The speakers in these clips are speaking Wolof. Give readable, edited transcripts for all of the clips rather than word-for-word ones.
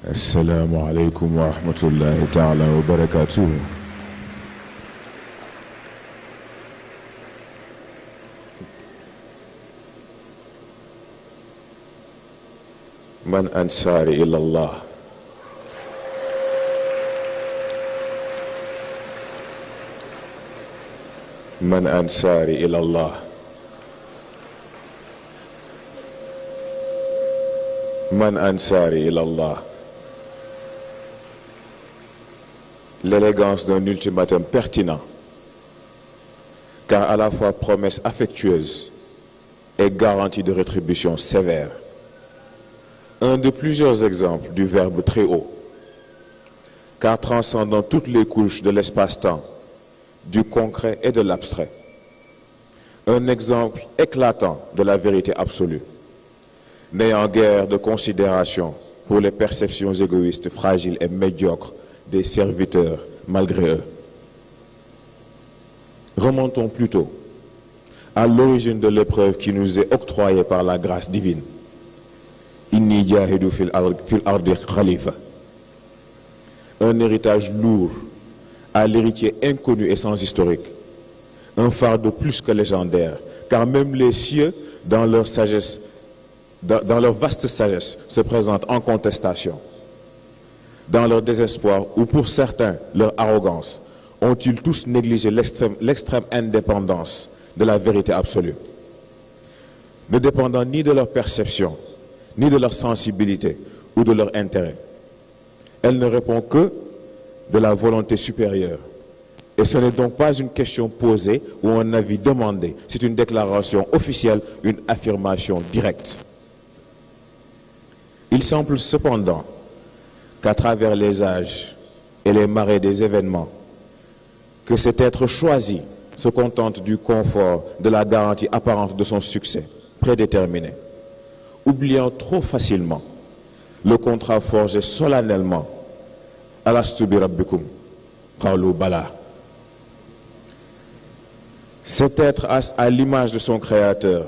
Assalamu alaikum wa rahmatullahi ta'ala wa barakatuh. Man ansari ila Allah. Man ansari ila Allah. Man ansari ila Allah. L'élégance d'un ultimatum pertinent, car à la fois promesse affectueuse et garantie de rétribution sévère. Un de plusieurs exemples du verbe très haut, car transcendant toutes les couches de l'espace-temps, du concret et de l'abstrait. Un exemple éclatant de la vérité absolue, n'ayant guère de considération pour les perceptions égoïstes, fragiles et médiocres des serviteurs malgré eux. Remontons plutôt à l'origine de l'épreuve qui nous est octroyée par la grâce divine. Inni jahidu fil ardi khalifa. Un héritage lourd à l'héritier inconnu et sans historique. Un fardeau plus que légendaire, car même les cieux, dans leur sagesse, dans leur vaste sagesse, se présentent en contestation. Dans leur désespoir, ou pour certains, leur arrogance, ont-ils tous négligé l'extrême indépendance de la vérité absolue, ne dépendant ni de leur perception, ni de leur sensibilité ou de leur intérêt. Elle ne répond que de la volonté supérieure. Et ce n'est donc pas une question posée ou un avis demandé, c'est une déclaration officielle, une affirmation directe. Il semble cependant qu'à travers les âges et les marées des événements, que cet être choisi se contente du confort, de la garantie apparente de son succès, prédéterminé, oubliant trop facilement le contrat forgé solennellement Alastu bi rabbikum qalu bala. Cet être à l'image de son créateur,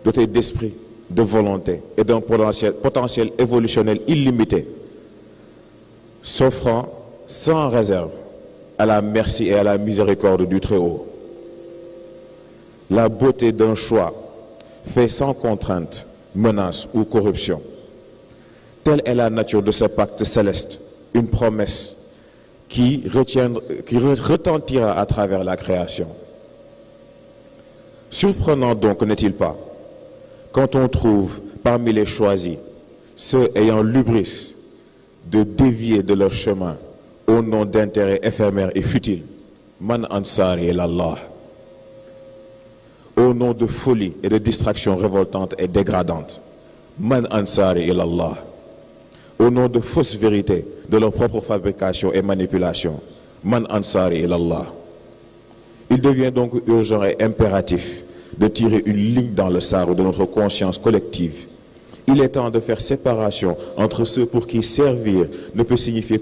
doté d'esprit, de volonté et d'un potentiel évolutionnel illimité, s'offrant sans réserve à la merci et à la miséricorde du Très-Haut. La beauté d'un choix fait sans contrainte, menace ou corruption. Telle est la nature de ce pacte céleste, une promesse qui retentira à travers la création. Surprenant donc, n'est-il pas, quand on trouve parmi les choisis ceux ayant l'hubris de dévier de leur chemin au nom d'intérêts éphémères et futiles, man ansari ilallah, au nom de folie et de distractions révoltantes et dégradantes, man ansari ilallah, au nom de fausses vérités, de leur propre fabrication et manipulation, man ansari ilallah. Il devient donc urgent et impératif de tirer une ligne dans le sable de notre conscience collective. Il est temps de faire séparation entre ceux pour qui servir ne peut signifier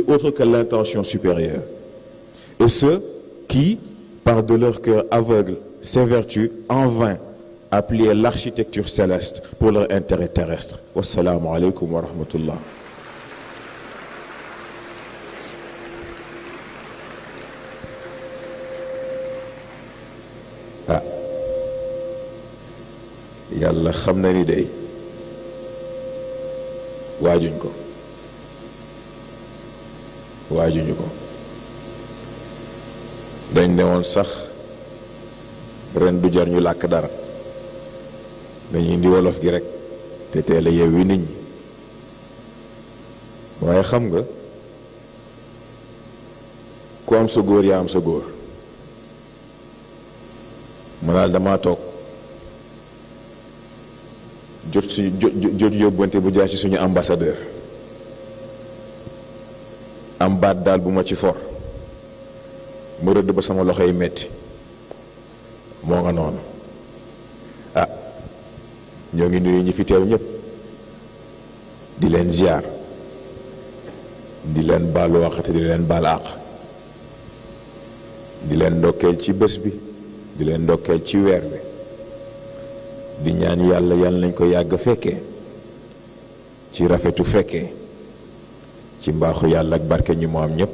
autre que l'intention supérieure, et ceux qui, par de leur cœur aveugle, s'évertuent en vain à plier l'architecture céleste pour leur intérêt terrestre. Wassalamu alaikum wa rahmatullah. Yàlla xam na ni day waajuñu ko dañ ne woon sax ren du jar ñu làkk dara dañuy indi wolof gi rek te teel a yeewi nit ñi waaye xam nga ku am sa góor yaa am sa góor ma daal damaa toog jot yóbbante bu jaar ci suñu ambassadeur am baat daal bu ma ci for ma rëdd ba sama loxo yi metti moo nga noonu ñoo ngi nuyu ñi fi teew ñëpp di leen ziar di leen baalu waxate di leen baal àq di leen ndokkeel ci bés bi di leen ndokkeel ci weer bi di ñaan yàlla nañ ko yàgg fekkee ci rafetu fekkee ci mbaaxu yàlla ak barke ñi mu am ñépp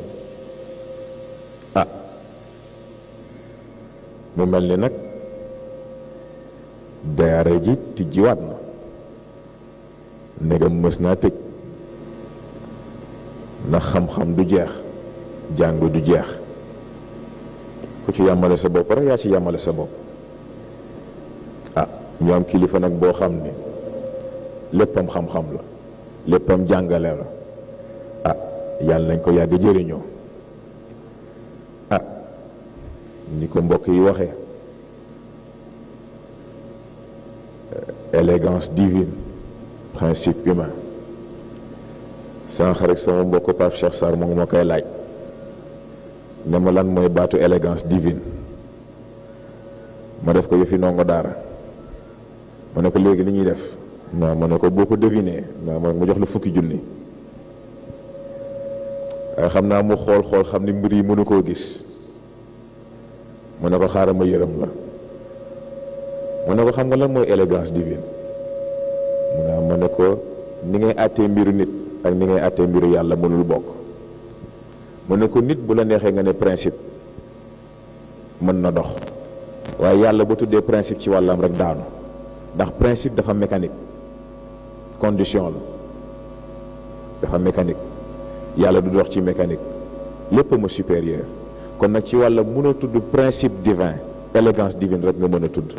mu mel ni nag daara ji tijjiwaat na ndegam mës naa tëj ndax xam-xam du jeex jàng du jeex ku ci yàmmale sa bopp rek yaa ci yàmmale sa bopp ñu am kilifa nag boo xam ne léppam xam-xam la léppam jàngale la yàlla nañ ko yàgg jëriñoo ni ko mbokk yi waxee élégance divine principe humain sànq rek sama mbokk Pape Cheikh Sarr moom moo koy laaj ne ma lan mooy baatu élégance divine ma def ko yëfi ndongo daara ma ne ko léegi li ñuy def non ma ne ko boo ko deviné non ma jox la fukki junni waaye xam naa mu xool xam ni mbir yi mënu koo gis mu ne ko xaaral ma yërëm la mu ne ko xam nga lan mooy élégance divine mu ne ma ne ko ni ngay àttee mbiru nit ak ni ngay àttee mbiru yàlla mënul bokk mu ne ko nit bu la neexee nga ne principe mën na dox waaye yàlla bu tuddee principe ci wàllam rek daanu ndax principe dafa mécanique condition la dafa mécanique yàlla du dox ci mécanique lépp ma supérieur kon nag ci wàlla mën a tudd principe divin élégance divine rek nga mën a tudd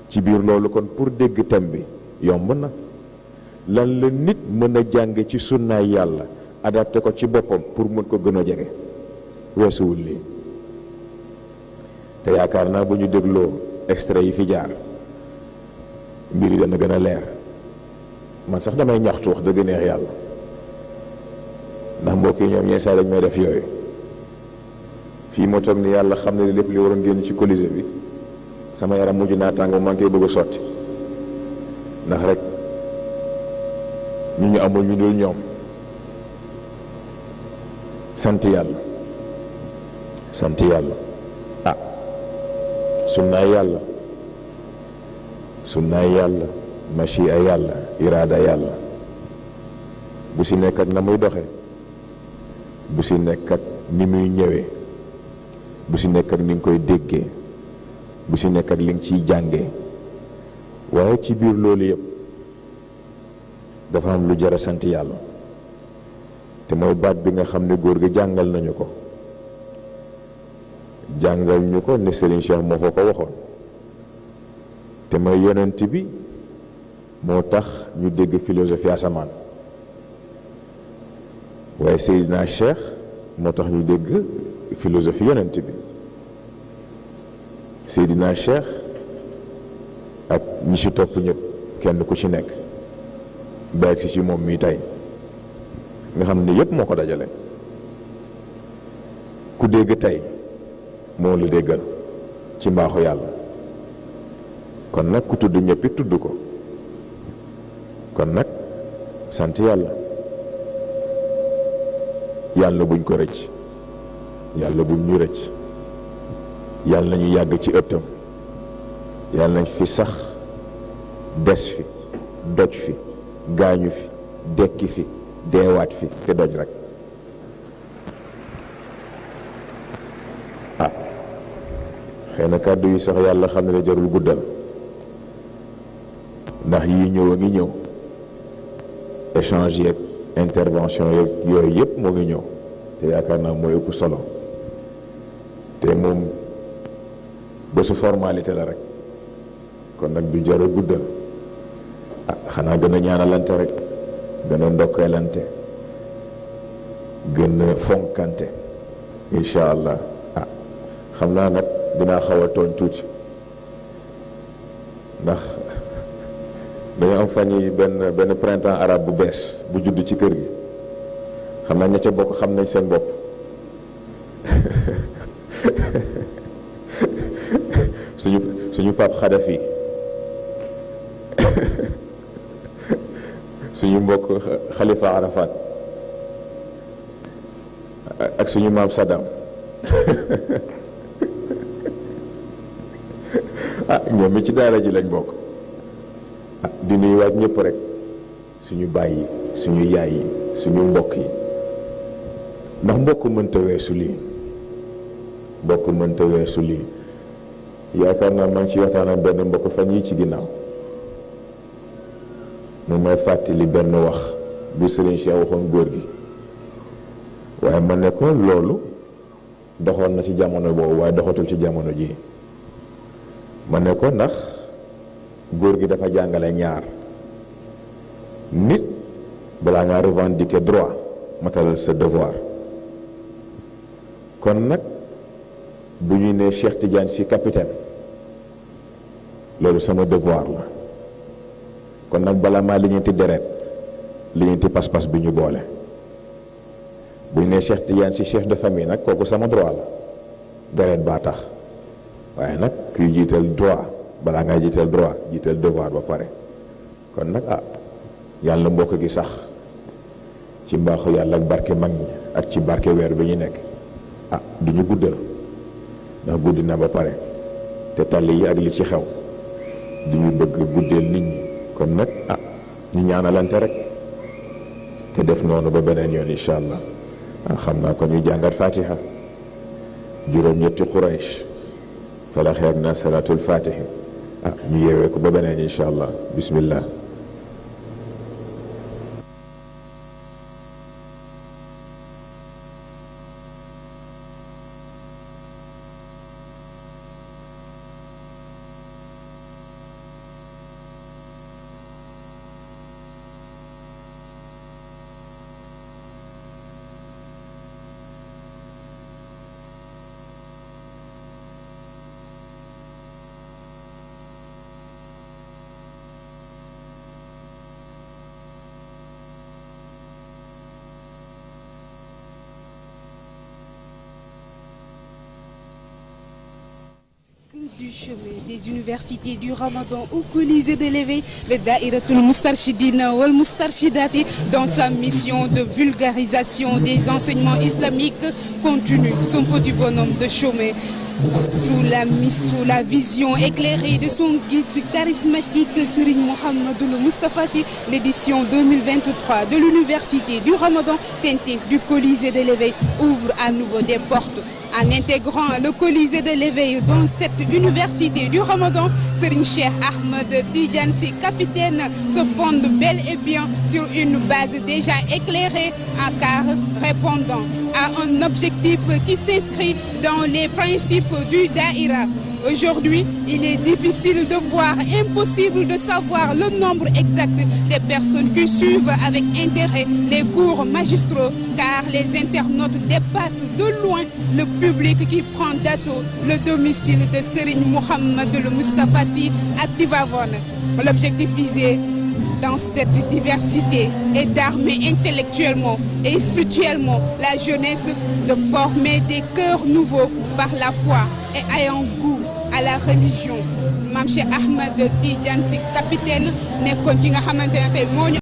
ci biir loolu kon pour dégg thème bi yomb na lan la nit mën a jàng ci sunnaay yàlla adapté ko ci boppam pour mën ko gën a jege weesuwul lii te yaakaar naa bu ñu dégloo extrait yi fi jaar mbir yi dana gën a leer man sax damay ñaxtu wax dëgg neex yàlla ndax mbokk yi ñoom ñee saa dañ may def yooyu fii ma toog ni yàlla xam ne lépp li waroon génn ci colisée bi sama yaram mujj naa tàng maa ngi koy bëgg a sotti ndax rek ñu amul ñu dul ñoom sant yàlla sunnaay yàlla machia yàlla iraada yàlla bu si nekk ak na muy doxe bu si nekk ak ni muy ñëwee bu si nekk ak ni nga koy déggee bu si nekk ak li nga ciy jàngee waaye ci biir loolu yëpp dafa am lu jar a sant yàlla te mooy baat bi nga xam ne góor gi jàngal nañu ko jàngal ñu ko ne Serigne Cheikh moo ko waxoon te mooy yonent bi moo tax ñu dégg philosophie asamaan waaye Seydina Cheikh moo tax ñu dégg philosophie yonent bi Seydina Cheikh ak ñi ci topp ñëpp kenn ku ci nekk ba agsi ci moom mii tey nga xam ne yëpp moo ko dajale ku dégg tey moo la déggal ci mbaaxu yàlla kon nag ku tudd ñëpp it tudd ko kon nag sant yàlla yàlla buñ ko rëcc yàlla buñ ñu rëcc yàlla nañu yàgg ci ëttam yàlla nañ fi sax des fi doj fi gaañu fi dekki fi deewaat fi te doj rek xëy na kàddu yi sax yàlla xam ne jarul guddal ndax yii ñëw a ngi ñëw échange yeeg intervention yeeg yooyu yëpp moo ngi ñëw te yaakaar naa mooy ëpp solo te moom bésu formalité la rek kon nag du jar a guddal xanaa gën a ñaanalante rek gën a ndokkeelante gën a fonkante incha allah xam naa nag dinaa xaw a tooñ tuuti ndax dañu am fan yi benn printemps arabe bu bees bu judd ci kër gi xam naa ña ca bokk xam nañ seen bopp suñu pap Xadafi suñu mbokk Khalifa Arafat ak suñu maam Saddam ñoom mi ci daara ji lañ bokk di nuyuwaat ñëpp rek suñu baay yi suñu yaay yi suñu mbokk yi ndax mbokk mënta weesu lii mbokk mënta weesu lii yaakaar naa maa ngi ci waxtaan ak benn mbokk fan yi ci ginnaaw mu may fàttali benn wax bu Serigne Cheikh waxoon góor gi waaye ma ne ko loolu doxoon na ci jamono boobu waaye doxatul ci jamono ji ma ne ko ndax góor gi dafa jàngale ñaar nit balaa ngaa revendiquer droit matalal sa devoir kon nag bu ñu nee Cheikh Tidiane Sy capitaine loolu sama devoir la kon nag bala maa liñeenti deret liñeenti pas-pas bi ñu boole bu ñu nee Cheikh Tidiane Sy chef de famille nag kooku sama droit la deret baa tax waaye nag kuy jiital droit balaa ngay jiital droit jiital devoir ba pare kon nag yàlla mbokk gi sax ci mbaaxu yàlla ak barke mag ñi ak ci barke weer bi ñu nekk du ñu guddal ndax guddi na ba pare te tali yi ak li ci xew du ñu bëgg guddeel nit ñi kon nag ñu ñaanalante rek te def noonu ba beneen yoon incha allah xam naa ko ñu jàngat fatiha juróom-ñetti Quraysh falaxi ak naa salaatul fatihi ñu yeewee ko ba beneen incha allah bismillah. Du chemin des universités du Ramadan au Colisée de l'éveil, le Daïratul Moustarchidine wal Moustarchidati, dans sa mission de vulgarisation des enseignements islamiques, continue son petit bonhomme de chemin. Sous la vision éclairée de son guide charismatique Serigne Mouhamadoul Moustapha Sy, l'édition 2023 de l'université du Ramadan teintée du Colisée de l'éveil ouvre à nouveau des portes. En intégrant le Colisée de l'éveil dans cette université du Ramadan, Serigne Cheikh Ahmed Tidiane Sy capitaine se fonde bel et bien sur une base déjà éclairée car répondant à un objectif qui s'inscrit dans les principes du Daïra. Aujourd'hui, il est difficile de voir, impossible de savoir le nombre exact des personnes qui suivent avec intérêt les cours magistraux, car les internautes dépassent de loin le public qui prend d'assaut le domicile de Serigne Mouhamadoul Moustapha Sy à Tivaouane. L'objectif visé dans cette diversité est d'armer intellectuellement et spirituellement la jeunesse, de former des cœurs nouveaux par la foi et ayant goût à la religion. Mame Cheikh Ahmed Tidiane Sy capitaine nekkoon ki nga xamante ne tey moo ñu